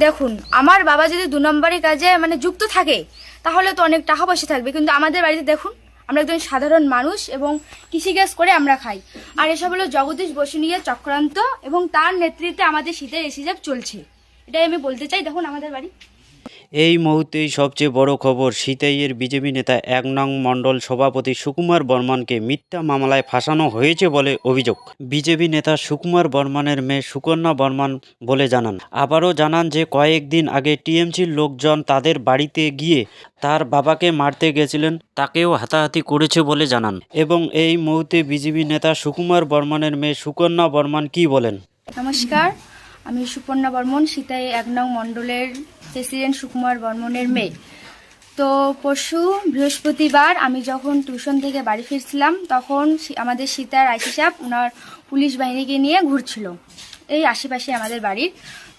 দেখুন, আমার বাবা যদি 2 নম্বরই কাজে যুক্ত থাকে তাহলে তো অনেক টাকা পয়সা থাকবে, কিন্তু আমাদের বাড়িতে দেখুন আমরা একজন সাধারণ মানুষ এবং কৃষিকাজ করে আমরা খাই। আর এসব হলো জগদীশ বসুনিয়ার চক্রান্ত এবং তার নেতৃত্বে আমাদের শীতের এসিজাব চলছে, এটাই আমি বলতে চাই। দেখুন আমাদের বাড়ি। এই মুহূর্তেই সবচেয়ে বড় খবর, সিতাইয়ের বিজেপি নেতা 1 নং মণ্ডল সভাপতি সুকুমার বর্মনকে মিথ্যা মামলায় ফাঁসানো হয়েছে বলে অভিযোগ। বিজেপি নেতা সুকুমার বর্মনের মেয়ে সুকন্যা বর্মন বলে জানান। আবারও জানান যে কয়েকদিন আগে টিএমসির লোকজন তাদের বাড়িতে গিয়ে তার বাবাকে মারতে গেছিলেন, তাকেও হাতাহাতি করেছে বলে জানান। এবং এই মুহূর্তে বিজেপি নেতা সুকুমার বর্মনের মেয়ে সুকন্যা বর্মন কি বলেন। নমস্কার, আমি সুপর্ণা বর্মন, সীতাই 1 নং মণ্ডলের প্রেসিডেন্ট সুকুমার বর্মনের মেয়ে। তো পরশু বৃহস্পতিবার আমি যখন টিউশন থেকে বাড়ি ফিরছিলাম তখন আমাদের সীতার আইসি সাহেব ওনার পুলিশ বাহিনীকে নিয়ে ঘুরছিল এই আশেপাশে আমাদের বাড়ির।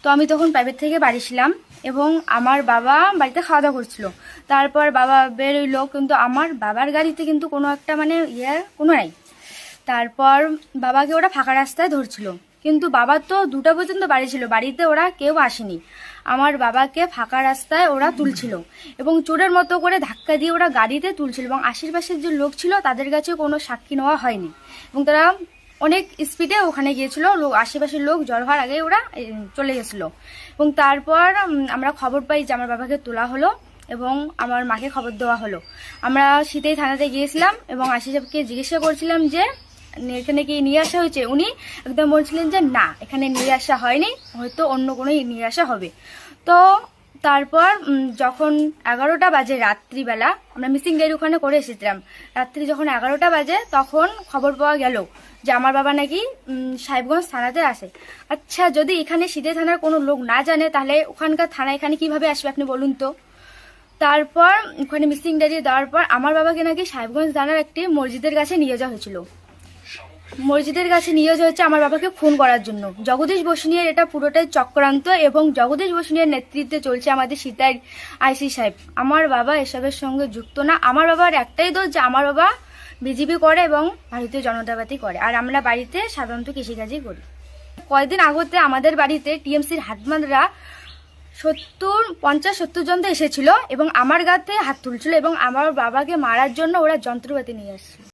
তো আমি তখন প্রাইভেট থেকে বাড়ি ছিলাম এবং আমার বাবা বাড়িতে খাওয়া দাওয়া করছিল। তারপর বাবা বেরোইলো, কিন্তু আমার বাবার গাড়িতে কিন্তু কোনো একটা কোনো নাই। তারপর বাবাকে ওরা ফাঁকা রাস্তায় ধরছিল, কিন্তু বাবা তো 2টা পর্যন্ত বাড়ি ছিল, বাড়িতে ওরা কেউ আসেনি। আমার বাবাকে ফাঁকা রাস্তায় ওরা তুলছিল এবং চোরের মতো করে ধাক্কা দিয়ে ওরা গাড়িতে তুলছিল এবং আশেপাশের যে লোক ছিল তাদের কাছে কোনো সাক্ষী নেওয়া হয়নি এবং তারা অনেক স্পিডে ওখানে গিয়েছিল। আশেপাশের লোক জড় হওয়ার আগে ওরা চলে গেছিলো এবং তারপর আমরা খবর পাই যে আমার বাবাকে তোলা হলো এবং আমার মাকে খবর দেওয়া হলো। আমরা শীতেই থানাতে গিয়েছিলাম এবং আশিস সাহেবকে জিজ্ঞাসা করছিলাম যে এখানে কি নিয়ে আসা হয়েছে। উনি একদম বলছিলেন যে না, এখানে নিয়ে আসা হয়নি, হয়তো অন্য কোনো নিয়ে আসা হবে। তো তারপর যখন 11টা বাজে রাত্রিবেলা, আমরা মিসিং ডায়েরি ওখানে করে এসেছিলাম, রাত্রি যখন 11টা বাজে তখন খবর পাওয়া গেল যে আমার বাবা নাকি সাহেবগঞ্জ থানাতে আসে। আচ্ছা, যদি এখানে শীতের থানার কোনো লোক না জানে তাহলে ওখানকার থানা এখানে কিভাবে আসবে আপনি বলুন তো। তারপর ওখানে মিসিং ডায়েরি দেওয়ার পর আমার বাবাকে নাকি সাহেবগঞ্জ থানার একটি মসজিদের কাছে নিয়ে যাওয়া হয়েছিল। মসজিদের কাছে নিয়ে যাওয়া হচ্ছে আমার বাবাকে খুন করার জন্য। জগদীশ বসুনিয়ার এটা পুরোটাই চক্রান্ত এবং জগদীশ বসুনিয়ার নেতৃত্বে চলছে আমাদের সীতাই আইসি সাহেব। আমার বাবা এসবের সঙ্গে যুক্ত না। আমার বাবার একটাই দোষ যে আমার বাবা বিজেপি করে এবং ভারতীয় জনতা পার্টি করে, আর আমরা বাড়িতে সাধারণত কৃষিকাজই করি। কয়েকদিন আগতে আমাদের বাড়িতে টিএমসির হাতমানরা 50-70 জন তো এসেছিল এবং আমার গাতে হাত তুলছিল এবং আমার বাবাকে মারার জন্য ওরা যন্ত্রপাতি নিয়ে আসছিল।